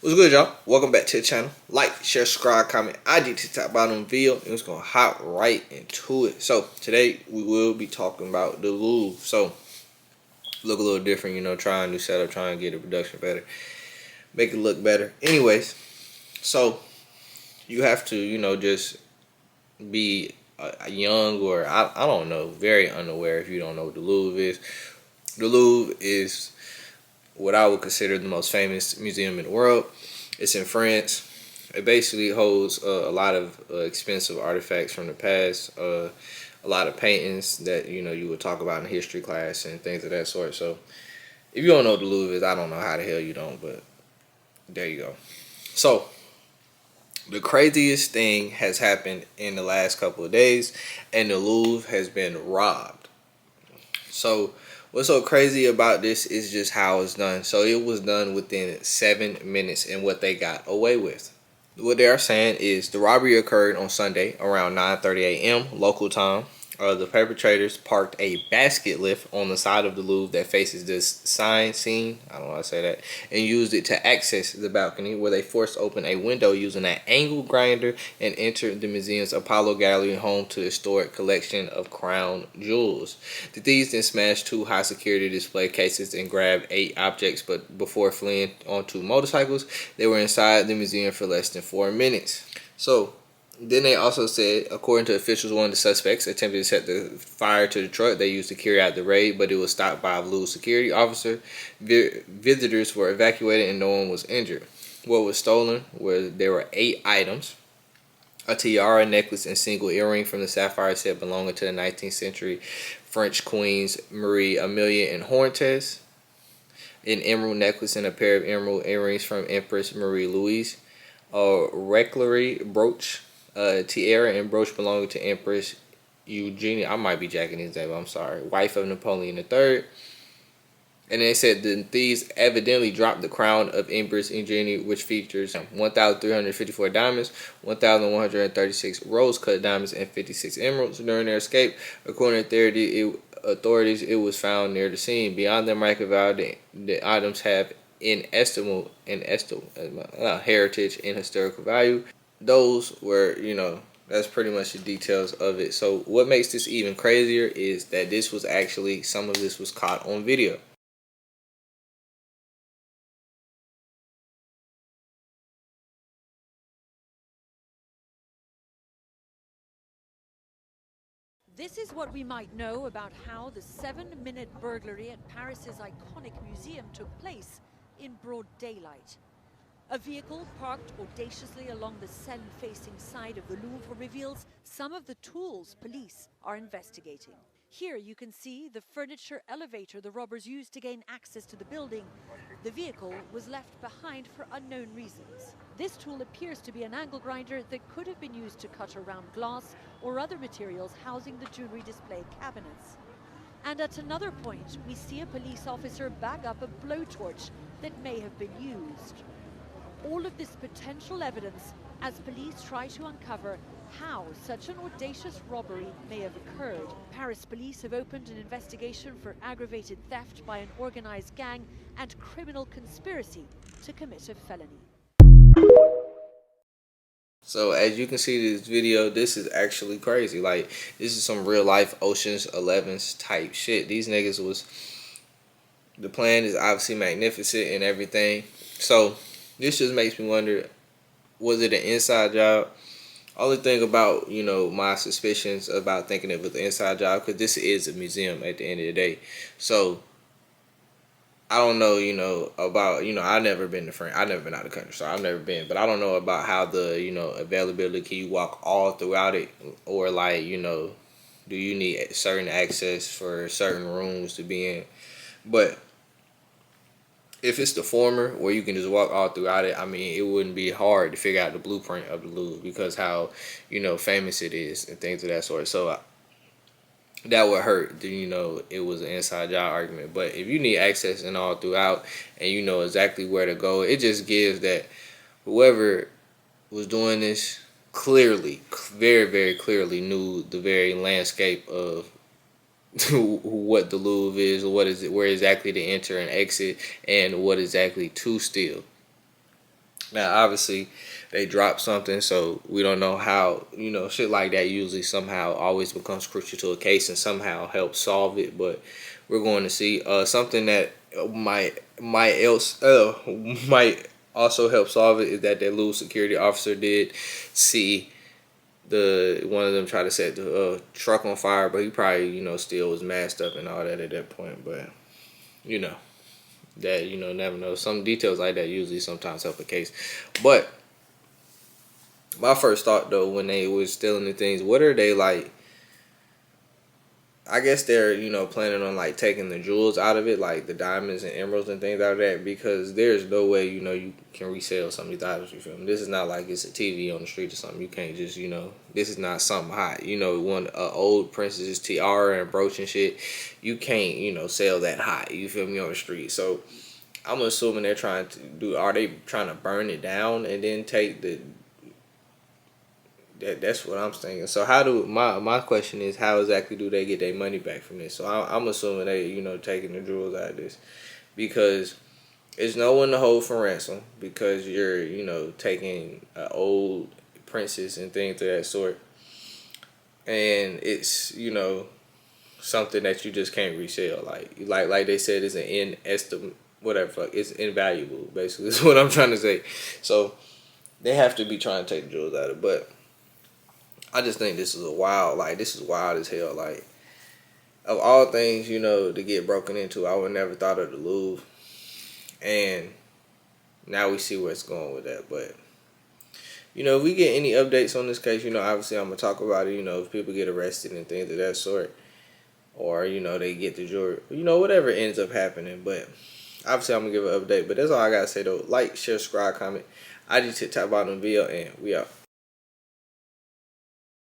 What's good, y'all? Welcome back to the channel. Like, share, subscribe, comment, IG to top bottom video, and it's gonna hop right into it. So today we will be talking about the Louvre. So look a little different, try a new setup, try and get the production better, make it look better. Anyways, so you have to, just be young or I don't know, very unaware if you don't know what the Louvre is. The Louvre is what I would consider the most famous museum in the world. It's in France. It basically holds a lot of expensive artifacts from the past, a lot of paintings that you would talk about in history class and things of that sort. So if you don't know what the Louvre is, I don't know how the hell you don't, but there you go. So the craziest thing has happened in the last couple of days, and the Louvre has been robbed. So what's so crazy about this is just how it's done. So it was done within 7 minutes and what they got away with. What they are saying is the robbery occurred on Sunday around 9:30 a.m. local time. The perpetrators parked a basket lift on the side of the Louvre that faces this sign scene, I don't know how to say that, and used it to access the balcony, where they forced open a window using an angle grinder and entered the museum's Apollo Gallery, home to a historic collection of crown jewels. The thieves then smashed two high security display cases and grabbed 8 objects, but before fleeing on 2 motorcycles. They were inside the museum for less than 4 minutes. So then they also said, according to officials, one of the suspects attempted to set the fire to the truck they used to carry out the raid, but it was stopped by a Louvre security officer. Visitors were evacuated and no one was injured. What was stolen there were 8 items: a tiara, necklace, and single earring from the sapphire set belonging to the 19th century French queens Marie Amelia and Hortense, an emerald necklace and a pair of emerald earrings from Empress Marie Louise, a reliquary brooch, tiara and brooch belonging to Empress Eugenia. I might be jacking his name, I'm sorry. Wife of Napoleon III. And they said the thieves evidently dropped the crown of Empress Eugenia, which features 1,354 diamonds, 1,136 rose-cut diamonds, and 56 emeralds. During their escape, according to authorities, it was found near the scene. Beyond their market value, the items have inestimable heritage and historical value. Those were, that's pretty much the details of it. So what makes this even crazier is that some of this was caught on video. This is what we might know about how the 7-minute burglary at Paris's iconic museum took place in broad daylight. A vehicle parked audaciously along the Seine-facing side of the Louvre reveals some of the tools police are investigating. Here you can see the furniture elevator the robbers used to gain access to the building. The vehicle was left behind for unknown reasons. This tool appears to be an angle grinder that could have been used to cut around glass or other materials housing the jewelry display cabinets. And at another point, we see a police officer bag up a blowtorch that may have been used. All of this potential evidence as police try to uncover how such an audacious robbery may have occurred. Paris police have opened an investigation for aggravated theft by an organized gang and criminal conspiracy to commit a felony. So as you can see this video, this is actually crazy. Like, this is some real life Ocean's 11's type shit. These niggas the plan is obviously magnificent and everything. So this just makes me wonder, was it an inside job? Only thing about, my suspicions about thinking it was an inside job, because this is a museum at the end of the day. So I don't know, about, I've never been to France. I've never been out of the country, so I've never been. But I don't know about how the, availability, can you walk all throughout it? Or like, do you need certain access for certain rooms to be in? But if it's the former, where you can just walk all throughout it, I mean, it wouldn't be hard to figure out the blueprint of the Louvre, because how, famous it is and things of that sort. So that would hurt, it was an inside job argument. But if you need access and all throughout, and you know exactly where to go, it just gives that whoever was doing this clearly, very, very clearly knew the very landscape of what the Louvre is, what is it, where exactly to enter and exit, and what exactly to steal. Now, obviously, they dropped something, so we don't know how, shit like that usually somehow always becomes crucial to a case and somehow helps solve it. But we're going to see something that might also help solve it is that Louvre security officer did see the one of them try to set the truck on fire, but he probably still was masked up and all that at that point. But you know that never know. Some details like that usually sometimes help a case. But my first thought though, when they was stealing the things, what are they like? I guess they're planning on like taking the jewels out of it, like the diamonds and emeralds and things like that, because there's no way you can resell some of these items. You feel me? This is not like it's a TV on the street or something. You can't just this is not something hot. One old princess's tiara and brooch and shit, you can't sell that high. You feel me, on the street? So I'm assuming they're trying to do. Are they trying to burn it down and then take the? That's what I'm thinking. So how do my question is, how exactly do they get their money back from this? So I'm assuming they taking the jewels out of this, because it's no one to hold for ransom, because you're taking an old princess and things of that sort, and it's something that you just can't resell. Like they said, it's an inestimable whatever fuck. It's invaluable. Basically, is what I'm trying to say. So they have to be trying to take the jewels out of it, but I just think this is wild as hell. Like, of all things, to get broken into, I would never thought of the Louvre. And now we see where it's going with that. But, if we get any updates on this case, obviously I'm going to talk about it. If people get arrested and things of that sort. Or, they get the jury. Whatever ends up happening. But, obviously I'm going to give an update. But that's all I got to say, though. Like, share, subscribe, comment. I just hit top bottom video, and we out.